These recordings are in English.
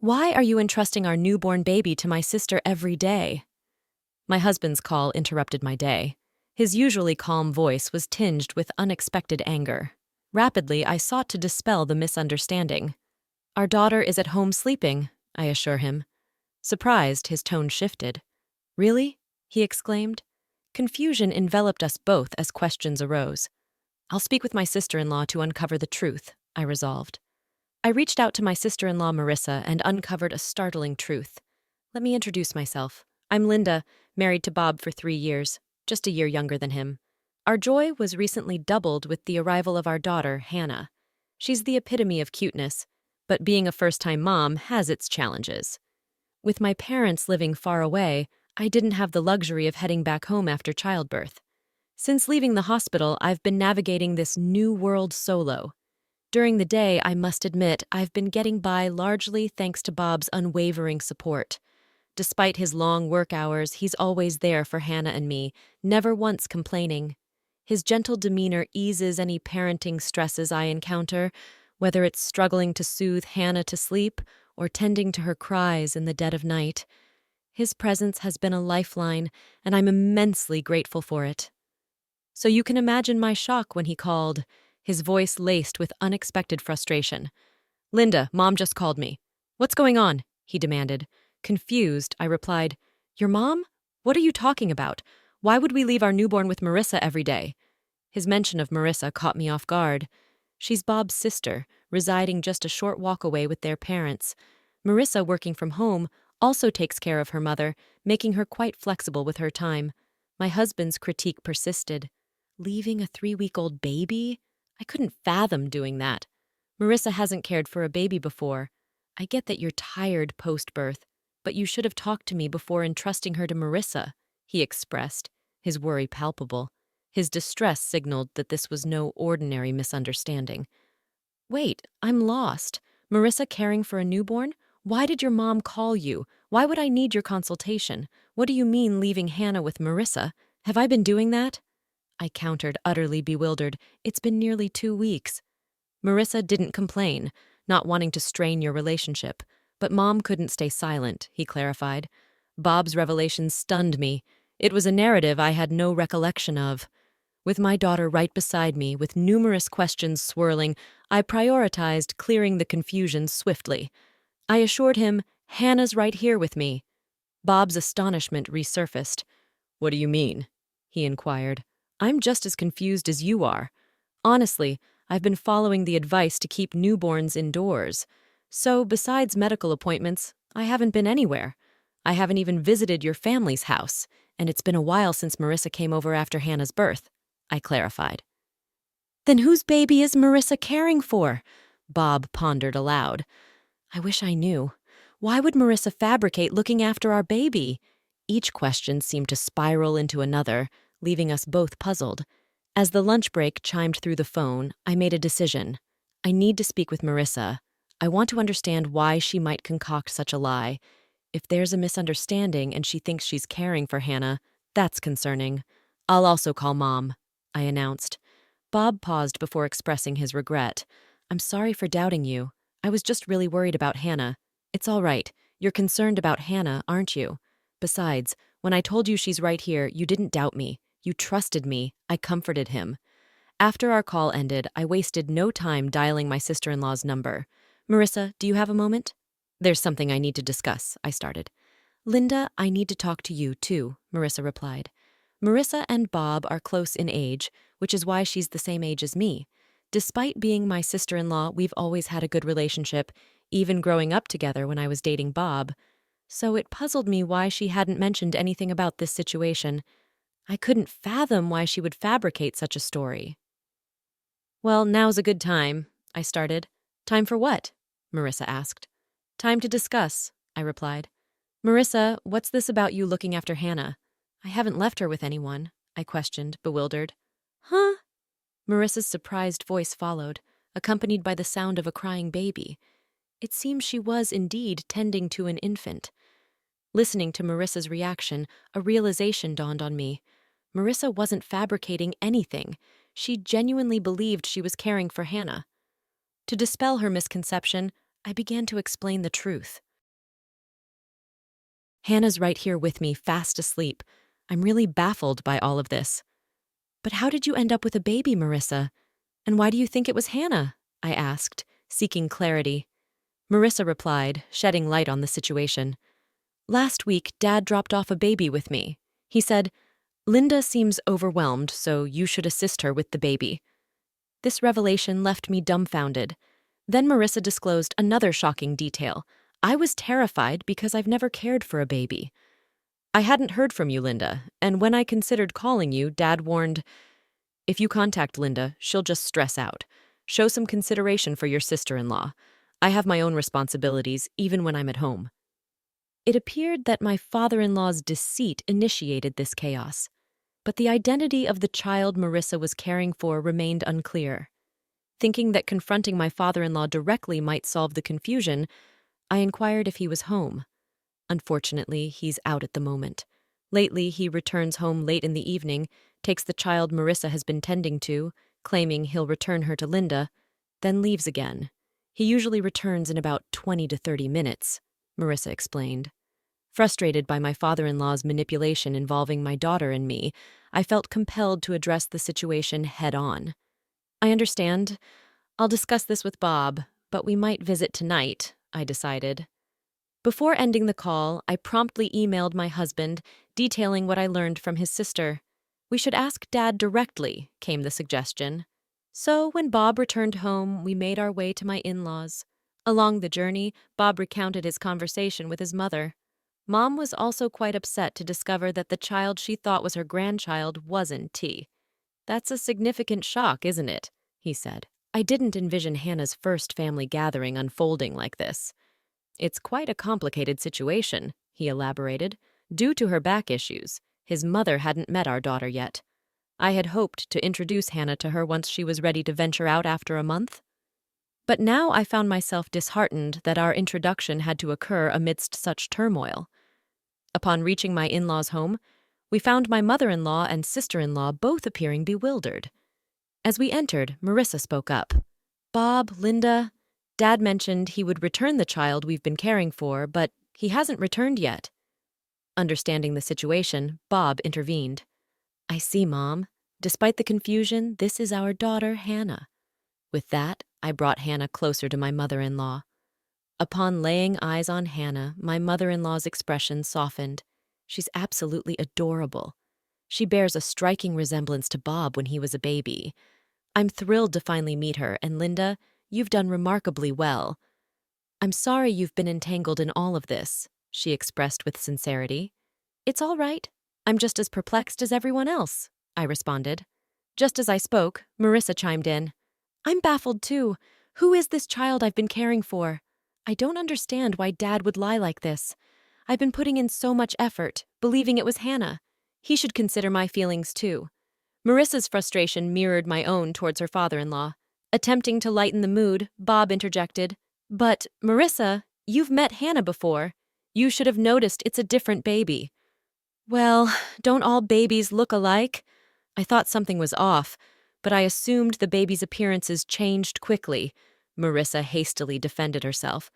Why are you entrusting our newborn baby to my sister every day? My husband's call interrupted my day. His usually calm voice was tinged with unexpected anger. Rapidly, I sought to dispel the misunderstanding. Our daughter is at home sleeping, I assure him. Surprised, his tone shifted. Really? He exclaimed. Confusion enveloped us both as questions arose. I'll speak with my sister-in-law to uncover the truth, I resolved. I reached out to my sister-in-law Marissa and uncovered a startling truth. Let me introduce myself. I'm Linda, married to Bob for 3 years, just a year younger than him. Our joy was recently doubled with the arrival of our daughter, Hannah. She's the epitome of cuteness, but being a first-time mom has its challenges. With my parents living far away, I didn't have the luxury of heading back home after childbirth. Since leaving the hospital, I've been navigating this new world solo. During the day, I must admit, I've been getting by largely thanks to Bob's unwavering support. Despite his long work hours, he's always there for Hannah and me, never once complaining. His gentle demeanor eases any parenting stresses I encounter, whether it's struggling to soothe Hannah to sleep or tending to her cries in the dead of night. His presence has been a lifeline, and I'm immensely grateful for it. So you can imagine my shock when he called, his voice laced with unexpected frustration. Linda, Mom just called me. What's going on? He demanded. Confused, I replied, Your mom? What are you talking about? Why would we leave our newborn with Marissa every day? His mention of Marissa caught me off guard. She's Bob's sister, residing just a short walk away with their parents. Marissa, working from home, also takes care of her mother, making her quite flexible with her time. My husband's critique persisted. Leaving a 3-week-old baby? I couldn't fathom doing that. Marissa hasn't cared for a baby before. I get that you're tired post-birth, but you should have talked to me before entrusting her to Marissa, he expressed, his worry palpable. His distress signaled that this was no ordinary misunderstanding. Wait, I'm lost. Marissa caring for a newborn? Why did your mom call you? Why would I need your consultation? What do you mean leaving Hannah with Marissa? Have I been doing that? I countered, utterly bewildered. It's been nearly 2 weeks. Marissa didn't complain, not wanting to strain your relationship. But Mom couldn't stay silent, he clarified. Bob's revelations stunned me. It was a narrative I had no recollection of. With my daughter right beside me, with numerous questions swirling, I prioritized clearing the confusion swiftly. I assured him, Hannah's right here with me. Bob's astonishment resurfaced. What do you mean? He inquired. I'm just as confused as you are. Honestly, I've been following the advice to keep newborns indoors. So, besides medical appointments, I haven't been anywhere. I haven't even visited your family's house, and it's been a while since Marissa came over after Hannah's birth, I clarified. Then whose baby is Marissa caring for? Bob pondered aloud. I wish I knew. Why would Marissa fabricate looking after our baby? Each question seemed to spiral into another, leaving us both puzzled. As the lunch break chimed through the phone, I made a decision. I need to speak with Marissa. I want to understand why she might concoct such a lie. If there's a misunderstanding and she thinks she's caring for Hannah, that's concerning. I'll also call Mom, I announced. Bob paused before expressing his regret. I'm sorry for doubting you. I was just really worried about Hannah. It's all right. You're concerned about Hannah, aren't you? Besides, when I told you she's right here, you didn't doubt me. You trusted me. I comforted him. After our call ended, I wasted no time dialing my sister-in-law's number. Marissa, do you have a moment? There's something I need to discuss, I started. Linda, I need to talk to you, too, Marissa replied. Marissa and Bob are close in age, which is why she's the same age as me. Despite being my sister-in-law, we've always had a good relationship, even growing up together when I was dating Bob. So it puzzled me why she hadn't mentioned anything about this situation. I couldn't fathom why she would fabricate such a story. Well, now's a good time, I started. Time for what? Marissa asked. Time to discuss, I replied. Marissa, what's this about you looking after Hannah? I haven't left her with anyone, I questioned, bewildered. Huh? Marissa's surprised voice followed, accompanied by the sound of a crying baby. It seemed she was indeed tending to an infant. Listening to Marissa's reaction, a realization dawned on me. Marissa wasn't fabricating anything. She genuinely believed she was caring for Hannah. To dispel her misconception, I began to explain the truth. Hannah's right here with me, fast asleep. I'm really baffled by all of this. But how did you end up with a baby, Marissa? And why do you think it was Hannah? I asked, seeking clarity. Marissa replied, shedding light on the situation. Last week, Dad dropped off a baby with me. He said, Linda seems overwhelmed, so you should assist her with the baby. This revelation left me dumbfounded. Then Marissa disclosed another shocking detail. I was terrified because I've never cared for a baby. I hadn't heard from you, Linda, and when I considered calling you, Dad warned, if you contact Linda, she'll just stress out. Show some consideration for your sister-in-law. I have my own responsibilities, even when I'm at home. It appeared that my father-in-law's deceit initiated this chaos, but the identity of the child Marissa was caring for remained unclear. Thinking that confronting my father-in-law directly might solve the confusion, I inquired if he was home. Unfortunately, he's out at the moment. Lately, he returns home late in the evening, takes the child Marissa has been tending to, claiming he'll return her to Linda, then leaves again. He usually returns in about 20 to 30 minutes, Marissa explained. Frustrated by my father-in-law's manipulation involving my daughter and me, I felt compelled to address the situation head-on. I understand. I'll discuss this with Bob, but we might visit tonight, I decided. Before ending the call, I promptly emailed my husband, detailing what I learned from his sister. We should ask Dad directly, came the suggestion. So when Bob returned home, we made our way to my in-laws. Along the journey, Bob recounted his conversation with his mother. Mom was also quite upset to discover that the child she thought was her grandchild wasn't T. That's a significant shock, isn't it? He said. I didn't envision Hannah's first family gathering unfolding like this. It's quite a complicated situation, he elaborated. Due to her back issues, his mother hadn't met our daughter yet. I had hoped to introduce Hannah to her once she was ready to venture out after a month. But now I found myself disheartened that our introduction had to occur amidst such turmoil. Upon reaching my in-laws' home, we found my mother-in-law and sister-in-law both appearing bewildered. As we entered, Marissa spoke up. Bob, Linda, Dad mentioned he would return the child we've been caring for, but he hasn't returned yet. Understanding the situation, Bob intervened. I see, Mom. Despite the confusion, this is our daughter, Hannah. With that, I brought Hannah closer to my mother-in-law. Upon laying eyes on Hannah, my mother-in-law's expression softened. She's absolutely adorable. She bears a striking resemblance to Bob when he was a baby. I'm thrilled to finally meet her, and Linda, you've done remarkably well. I'm sorry you've been entangled in all of this, she expressed with sincerity. It's all right. I'm just as perplexed as everyone else, I responded. Just as I spoke, Marissa chimed in. I'm baffled too. Who is this child I've been caring for? I don't understand why Dad would lie like this. I've been putting in so much effort, believing it was Hannah. He should consider my feelings too. Marissa's frustration mirrored my own towards her father-in-law. Attempting to lighten the mood, Bob interjected. But, Marissa, you've met Hannah before. You should have noticed it's a different baby. Well, don't all babies look alike? I thought something was off, but I assumed the baby's appearances changed quickly. Marissa hastily defended herself.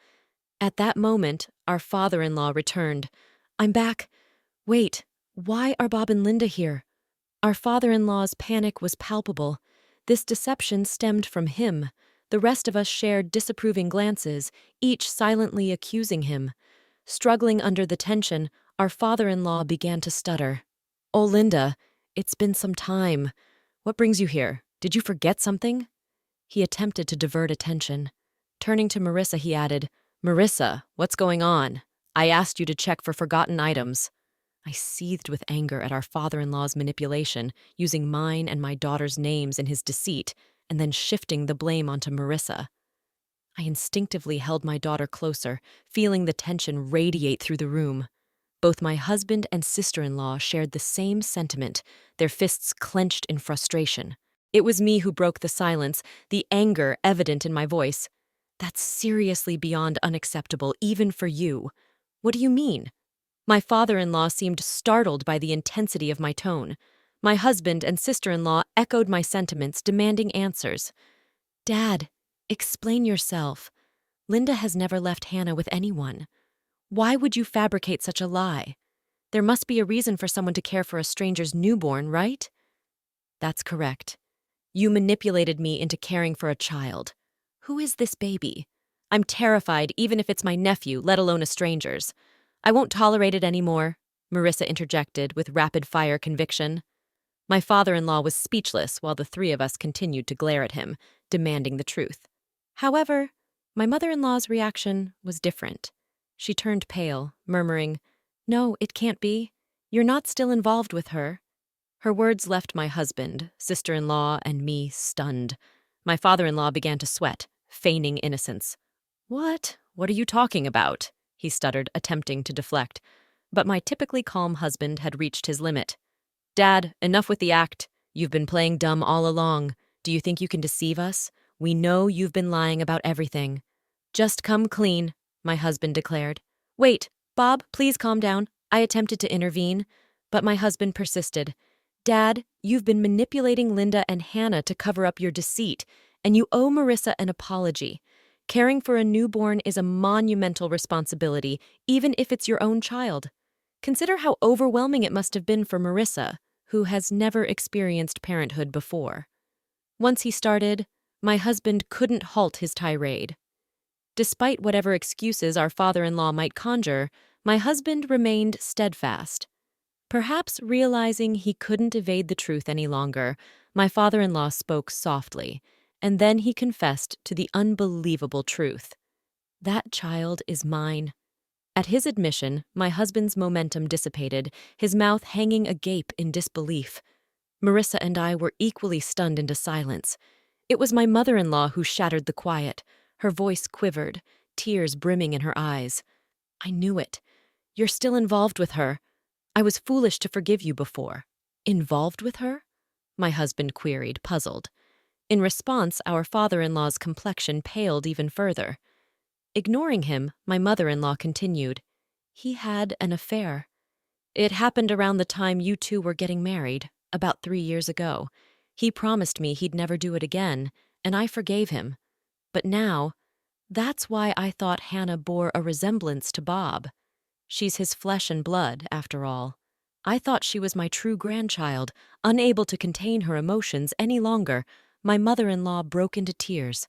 At that moment, our father-in-law returned. I'm back. Wait, why are Bob and Linda here? Our father-in-law's panic was palpable. This deception stemmed from him. The rest of us shared disapproving glances, each silently accusing him. Struggling under the tension, our father-in-law began to stutter. Oh, Linda, it's been some time. What brings you here? Did you forget something? He attempted to divert attention. Turning to Marissa, he added, Marissa, what's going on? I asked you to check for forgotten items. I seethed with anger at our father-in-law's manipulation, using mine and my daughter's names in his deceit, and then shifting the blame onto Marissa. I instinctively held my daughter closer, feeling the tension radiate through the room. Both my husband and sister-in-law shared the same sentiment, their fists clenched in frustration. It was me who broke the silence, the anger evident in my voice. That's seriously beyond unacceptable, even for you. What do you mean? My father-in-law seemed startled by the intensity of my tone. My husband and sister-in-law echoed my sentiments, demanding answers. Dad, explain yourself. Linda has never left Hannah with anyone. Why would you fabricate such a lie? There must be a reason for someone to care for a stranger's newborn, right? That's correct. You manipulated me into caring for a child. Who is this baby? I'm terrified, even if it's my nephew, let alone a stranger's. I won't tolerate it anymore, Marissa interjected with rapid-fire conviction. My father-in-law was speechless while the three of us continued to glare at him, demanding the truth. However, my mother-in-law's reaction was different. She turned pale, murmuring, "No, it can't be. You're not still involved with her." Her words left my husband, sister-in-law, and me stunned. My father-in-law began to sweat, feigning innocence. "What? What are you talking about?" he stuttered, attempting to deflect. But my typically calm husband had reached his limit. "Dad, enough with the act. You've been playing dumb all along. Do you think you can deceive us? We know you've been lying about everything." "Just come clean," my husband declared. "Wait, Bob, please calm down." I attempted to intervene, but my husband persisted. "Dad, you've been manipulating Linda and Hannah to cover up your deceit, and you owe Marissa an apology. Caring for a newborn is a monumental responsibility, even if it's your own child. Consider how overwhelming it must have been for Marissa, who has never experienced parenthood before." Once he started, my husband couldn't halt his tirade. Despite whatever excuses our father-in-law might conjure, my husband remained steadfast. Perhaps realizing he couldn't evade the truth any longer, my father-in-law spoke softly, and then he confessed to the unbelievable truth. "That child is mine." At his admission, my husband's momentum dissipated, his mouth hanging agape in disbelief. Marissa and I were equally stunned into silence. It was my mother-in-law who shattered the quiet. Her voice quivered, tears brimming in her eyes. "I knew it. You're still involved with her. I was foolish to forgive you before." "Involved with her?" my husband queried, puzzled. In response, our father-in-law's complexion paled even further. Ignoring him, my mother-in-law continued, "He had an affair. It happened around the time you two were getting married, about 3 years ago. He promised me he'd never do it again, and I forgave him. But now, that's why I thought Hannah bore a resemblance to Bob. She's his flesh and blood, after all. I thought she was my true grandchild, unable to contain her emotions any longer." My mother-in-law broke into tears.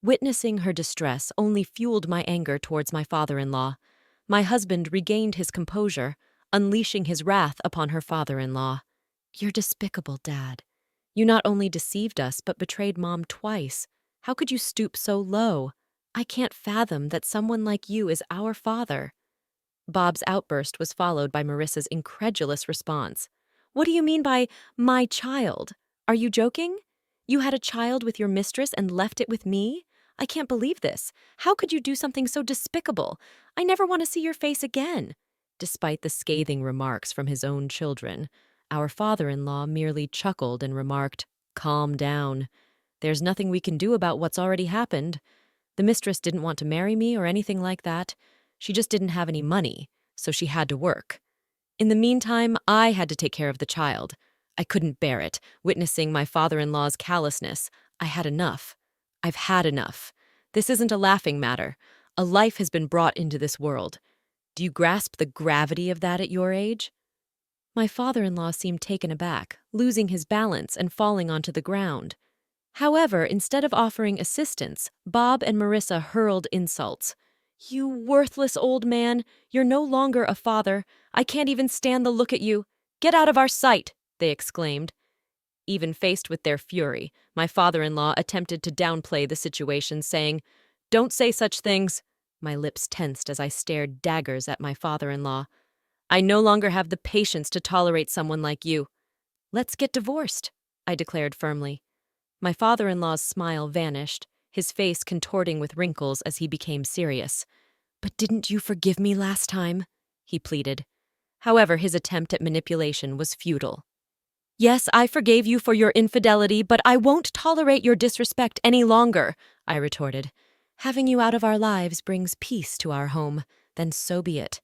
Witnessing her distress only fueled my anger towards my father-in-law. My husband regained his composure, unleashing his wrath upon her father-in-law. "You're despicable, Dad. You not only deceived us, but betrayed Mom twice. How could you stoop so low? I can't fathom that someone like you is our father." Bob's outburst was followed by Marissa's incredulous response. "What do you mean by my child? Are you joking? You had a child with your mistress and left it with me? I can't believe this. How could you do something so despicable? I never want to see your face again." Despite the scathing remarks from his own children, our father-in-law merely chuckled and remarked, "Calm down. There's nothing we can do about what's already happened. The mistress didn't want to marry me or anything like that. She just didn't have any money, so she had to work. In the meantime, I had to take care of the child. I couldn't bear it, witnessing my father-in-law's callousness. I had enough. I've had enough. This isn't a laughing matter. A life has been brought into this world. Do you grasp the gravity of that at your age?" My father-in-law seemed taken aback, losing his balance and falling onto the ground. However, instead of offering assistance, Bob and Marissa hurled insults. "You worthless old man. You're no longer a father. I can't even stand the look at you. Get out of our sight," they exclaimed. Even faced with their fury, my father-in-law attempted to downplay the situation, saying, "Don't say such things." My lips tensed as I stared daggers at my father-in-law. "I no longer have the patience to tolerate someone like you." "Let's get divorced," I declared firmly. My father-in-law's smile vanished, his face contorting with wrinkles as he became serious. "But didn't you forgive me last time?" he pleaded. However, his attempt at manipulation was futile. "Yes, I forgave you for your infidelity, but I won't tolerate your disrespect any longer," I retorted. "Having you out of our lives brings peace to our home, then so be it.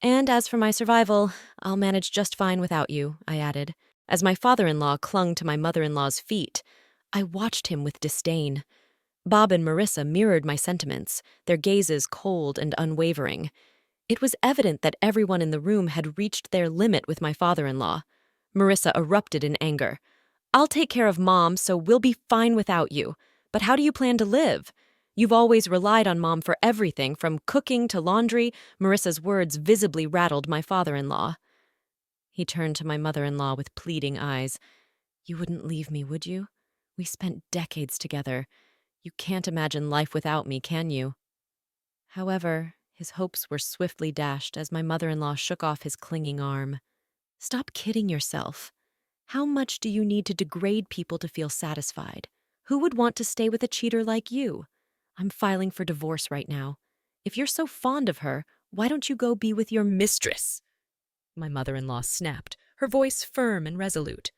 And as for my survival, I'll manage just fine without you," I added. As my father-in-law clung to my mother-in-law's feet, I watched him with disdain. Bob and Marissa mirrored my sentiments, their gazes cold and unwavering. It was evident that everyone in the room had reached their limit with my father-in-law. Marissa erupted in anger. I'll take care of Mom, so we'll be fine without you. But how do you plan to live? You've always relied on Mom for everything, from cooking to laundry. Marissa's words visibly rattled my father-in-law. He turned to my mother-in-law with pleading eyes. You wouldn't leave me, would you? We spent decades together. You can't imagine life without me, can you? However, his hopes were swiftly dashed as my mother-in-law shook off his clinging arm. Stop kidding yourself. How much do you need to degrade people to feel satisfied? Who would want to stay with a cheater like you? I'm filing for divorce right now. If you're so fond of her, why don't you go be with your mistress? My mother-in-law snapped, her voice firm and resolute.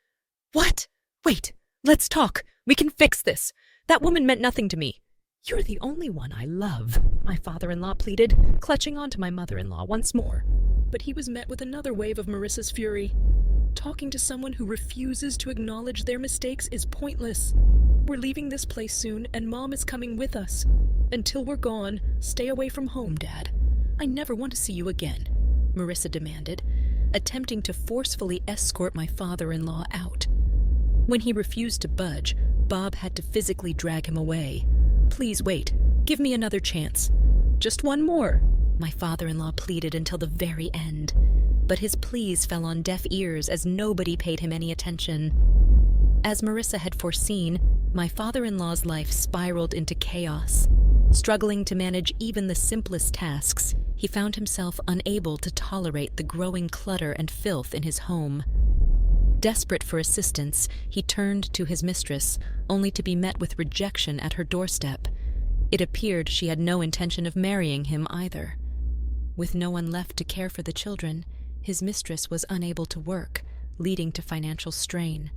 What? Wait, let's talk. We can fix this. That woman meant nothing to me. You're the only one I love, my father-in-law pleaded, clutching onto my mother-in-law once more. But he was met with another wave of Marissa's fury. Talking to someone who refuses to acknowledge their mistakes is pointless. We're leaving this place soon, and Mom is coming with us. Until we're gone, stay away from home, Dad. I never want to see you again, Marissa demanded, attempting to forcefully escort my father-in-law out. When he refused to budge, Bob had to physically drag him away. Please wait. Give me another chance. Just one more, my father-in-law pleaded until the very end. But his pleas fell on deaf ears as nobody paid him any attention. As Marissa had foreseen, my father-in-law's life spiraled into chaos. Struggling to manage even the simplest tasks, he found himself unable to tolerate the growing clutter and filth in his home. Desperate for assistance, he turned to his mistress, only to be met with rejection at her doorstep. It appeared she had no intention of marrying him either. With no one left to care for the children, his mistress was unable to work, leading to financial strain.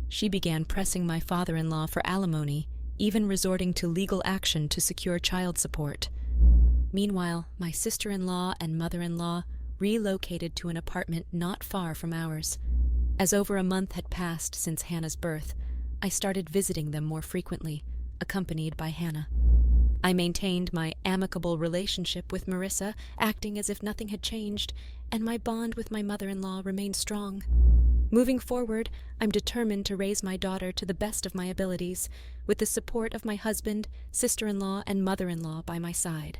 She began pressing my father-in-law for alimony, even resorting to legal action to secure child support. Meanwhile, my sister-in-law and mother-in-law relocated to an apartment not far from ours. As over a month had passed since Hannah's birth, I started visiting them more frequently, accompanied by Hannah. I maintained my amicable relationship with Marissa, acting as if nothing had changed, and my bond with my mother-in-law remained strong. Moving forward, I'm determined to raise my daughter to the best of my abilities, with the support of my husband, sister-in-law, and mother-in-law by my side.